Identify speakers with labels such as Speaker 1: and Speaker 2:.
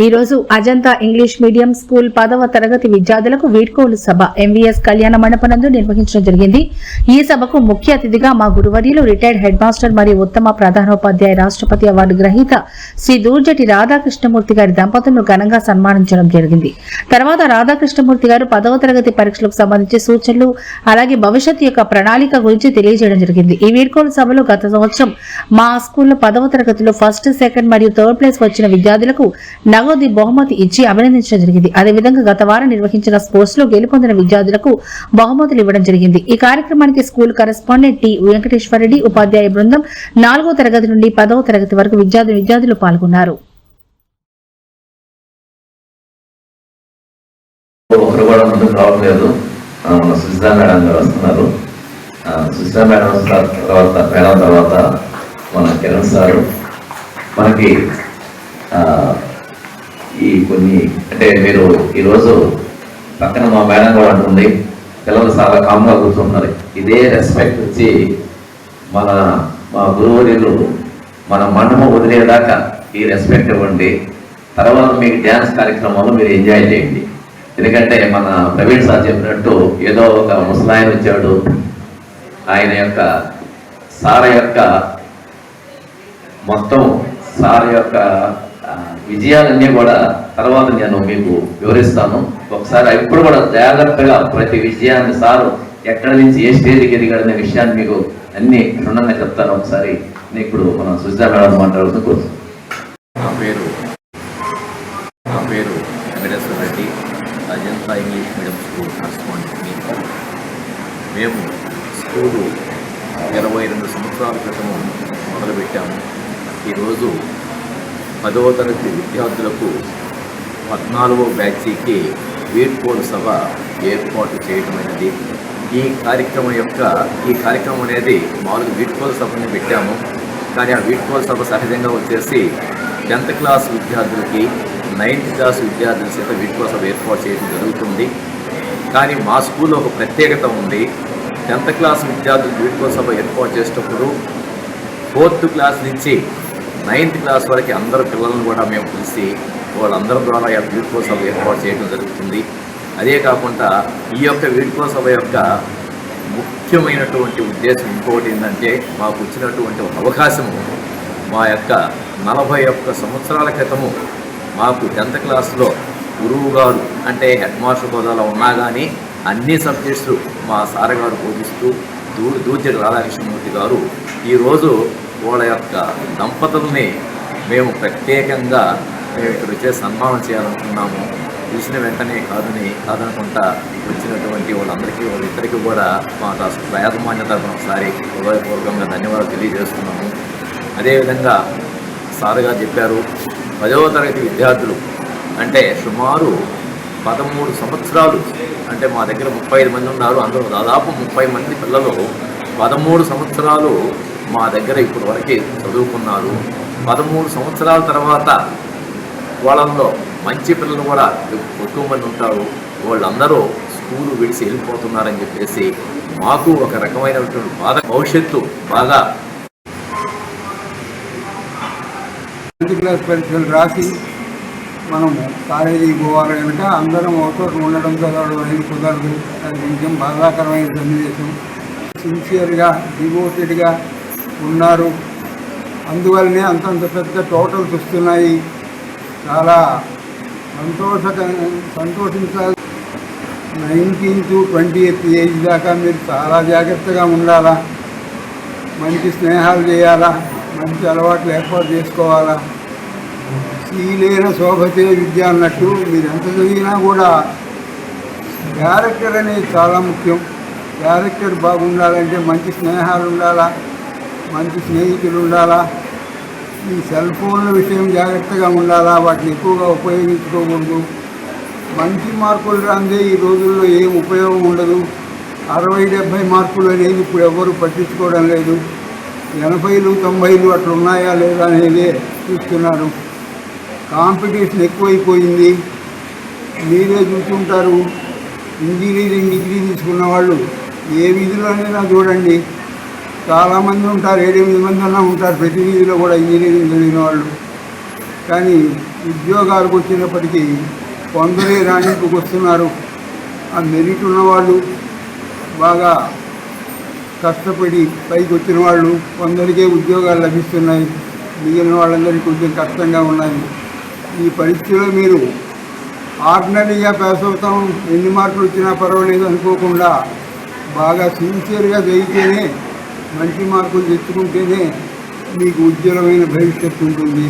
Speaker 1: ఈ రోజు Ajanta English medium school 10వ తరగతి విద్యార్థులకు వీడ్కోలు సభ ఎంవీఎస్ కళ్యాణ మండపనందు నిర్వహించడం జరిగింది. ఈ సభకు ముఖ్య అతిథిగా మా గురువర్యులు రిటైర్డ్ హెడ్ మాస్టర్ మరియు ఉత్తమ ప్రధానోపాధ్యాయ రాష్ట్రపతి అవార్డు గ్రహీత శ్రీ దూర్జటి రాధాకృష్ణమూర్తి గారి దంపతులను ఘనంగా సన్మానించడం జరిగింది. తర్వాత రాధాకృష్ణమూర్తి గారు 10వ తరగతి పరీక్షలకు సంబంధించి సూచనలు అలాగే భవిష్యత్తు యొక్క ప్రణాళిక గురించి తెలియజేయడం జరిగింది. ఈ వీడ్కోలు సభలో గత సంవత్సరం మా స్కూల్లో 10వ తరగతిలో ఫస్ట్, సెకండ్ మరియు థర్డ్ ప్లేస్ వచ్చిన విద్యార్థులకు నగదు బహుమతి ఇచ్చి అభినందించడం జరిగింది. అదేవిధంగా గత వారం నిర్వహించిన స్పోర్ట్స్ లో గెలుపొందిన విద్యార్థులకు బహుమతులు ఇవ్వడం జరిగింది. ఈ కార్యక్రమానికి స్కూల్ కరెస్పాండెంట్ టి వెంకటేశ్వరరెడ్డి, ఉపాధ్యాయ బృందం 4వ తరగతి నుండి 10వ తరగతి వరకు విద్యార్థులు పాల్గొన్నారు.
Speaker 2: మనకి ఈ కొన్ని అంటే మీరు ఈరోజు పక్కన మా మేడం కూడా అంటుంది, పిల్లలు చాలా కామ్గా కూర్చుంటున్నారు. ఇదే రెస్పెక్ట్ వచ్చి మా గురువులు మన మండపం వదిలేదాకా ఈ రెస్పెక్ట్ ఇవ్వండి. తర్వాత మీకు డ్యాన్స్ కార్యక్రమాలు మీరు ఎంజాయ్ చేయండి. ఎందుకంటే మన ప్రవీణ్ సార్ చెప్పినట్టు ఏదో ఒక ముసలాయన వచ్చాడు, ఆయన యొక్క సార్ యొక్క మొత్తం సార్ యొక్క విజయాలన్నీ కూడా తర్వాత నేను మీకు వివరిస్తాను. ఒకసారి ఇప్పుడు కూడా జాగ్రత్తగా ప్రతి విజయాన్ని సారు ఎక్కడి నుంచి ఏ స్టేజ్కి ఎదిగాడనే విషయాన్ని మీకు అన్ని క్షుణ్ణంగా చెప్తాను. ఒకసారి ఇప్పుడు మనం సుజా మేడం మాట్లాడుతూ కూర్చో.
Speaker 3: నా పేరు Venkateswara Reddy, Ajanta English medium school కరెస్పాండెంట్ని. మేము స్కూలు 22 సంవత్సరాల క్రితం మొదలుపెట్టాము. ఈరోజు 10వ తరగతి విద్యార్థులకు 14వ బ్యాచ్కి వీడ్కోలు సభ ఏర్పాటు చేయడమైనది. ఈ కార్యక్రమం అనేది మామూలుగా వీడ్కోలు సభని పెట్టాము. కానీ ఆ వీడ్కోలు సభ సహజంగా వచ్చేసి 10th క్లాస్ విద్యార్థులకి 9th క్లాస్ విద్యార్థుల చేత వీడ్కోలు సభ ఏర్పాటు చేయడం జరుగుతుంది. కానీ మా స్కూల్లో ఒక ప్రత్యేకత ఉంది. 10th క్లాస్ విద్యార్థులకు వీడ్కోలు సభ ఏర్పాటు చేసేటప్పుడు 4th క్లాస్ నుంచి 9th క్లాస్ వరకు అందరు పిల్లలను కూడా మేము పిలిచి వాళ్ళందరి ద్వారా ఈ వీడ్కోలు సభ ఏర్పాటు చేయడం జరుగుతుంది. అదే కాకుండా ఈ యొక్క వీడ్కోలు సభ యొక్క ముఖ్యమైనటువంటి ఉద్దేశం ఇంకొకటి ఏంటంటే, మాకు వచ్చినటువంటి ఒక అవకాశము మా యొక్క 41 సంవత్సరాల క్రితము మాకు 10th క్లాస్లో గురువు గారు అంటే హెడ్ మాస్టర్ హోదాలో ఉన్నా కానీ అన్ని సబ్జెక్ట్స్ మా సార్ గారు బోధిస్తూ దూర్జటి రాధాకృష్ణమూర్తి గారు ఈరోజు వాళ్ళ యొక్క దంపతుల్ని మేము ప్రత్యేకంగా ఇక్కడ వచ్చే సన్మానం చేయాలనుకున్నాము. చూసిన వెంటనే కాదనుకుంటా వచ్చినటువంటి వాళ్ళిద్దరికీ కూడా మా యాజమాన్య తరఫున ఒకసారి హృదయపూర్వకంగా ధన్యవాదాలు తెలియజేస్తున్నాము. అదేవిధంగా సార్ గారు చెప్పారు, 10వ తరగతి విద్యార్థులు అంటే సుమారు 13 సంవత్సరాలు అంటే మా దగ్గర 35 మంది ఉన్నారు. అందులో దాదాపు 30 మంది పిల్లలు 13 సంవత్సరాలు మా దగ్గర ఇప్పుడు వరకు చదువుకున్నారు. 13 సంవత్సరాల తర్వాత వాళ్ళల్లో మంచి పిల్లలు కూడా ఎక్కువ మంది ఉంటారు. వాళ్ళందరూ స్కూలు విడిచి వెళ్ళిపోతున్నారని చెప్పేసి మాకు ఒక రకమైనటువంటి భవిష్యత్తు బాగా
Speaker 4: 10th క్లాస్ పరీక్షలు రాసి మనము కాలేజీకి పోవాలి కనుక అందరం ఒకచోట ఉండడం చదవడం అనేది కుదరదు. అది కొంచెం బాధాకరమైన సన్నివేశం. సిన్సియర్గా డివోటెడ్గా ఉన్నారు. అందువల్లనే అంతంత పెద్ద టోటల్స్ వస్తున్నాయి. చాలా సంతోషించాలి. 19 to 28 ఏజ్ దాకా మీరు చాలా జాగ్రత్తగా ఉండాలా, మంచి స్నేహాలు చేయాలా, మంచి అలవాట్లు ఏర్పాటు చేసుకోవాలా. శీలేన శోభతే విద్య అన్నట్టు మీరు ఎంత చదివినా కూడా క్యారెక్టర్ అనేది చాలా ముఖ్యం. క్యారెక్టర్ బాగుండాలంటే మంచి స్నేహాలు ఉండాలా, మంచి స్నేహితులు ఉండాలా. ఈ సెల్ ఫోన్ల విషయం జాగ్రత్తగా ఉండాలా, వాటిని ఎక్కువగా ఉపయోగించుకోకూడదు. మంచి మార్కులు రాందే ఈ రోజుల్లో ఏం ఉపయోగం ఉండదు. 60-70 మార్కులు అనేది ఇప్పుడు ఎవరు పట్టించుకోవడం లేదు. 80లు 90లు అట్లా ఉన్నాయా లేదా అనేది చూస్తున్నారు. కాంపిటీషన్ ఎక్కువైపోయింది. మీరే చూస్తుంటారు, ఇంజనీరింగ్ డిగ్రీ తీసుకున్న వాళ్ళు ఏ విధిలోనైనా చూడండి చాలామంది ఉంటారు, 7-8 మంది అన్నా ఉంటారు ప్రతి వీధిలో కూడా ఇంజనీరింగ్ చదివిన వాళ్ళు. కానీ ఉద్యోగాలకు వచ్చినప్పటికీ కొందరే రాణింపుకు వస్తున్నారు. ఆ మెరిట్ ఉన్నవాళ్ళు బాగా కష్టపడి పైకి వచ్చిన వాళ్ళు కొందరికే ఉద్యోగాలు లభిస్తున్నాయి, మిగిలిన వాళ్ళందరికీ కొంచెం కష్టంగా ఉన్నాయి. ఈ పరిస్థితిలో మీరు ఆర్డినరీగా పాస్ అవుతాం, ఎన్ని మార్కులు వచ్చినా పర్వాలేదు అనుకోకుండా బాగా సిన్సియర్గా చదివితేనే మంచి మార్కులు తెచ్చుకుంటేనే మీకు ఉజ్వలమైన భవిష్యత్తు ఉంటుంది.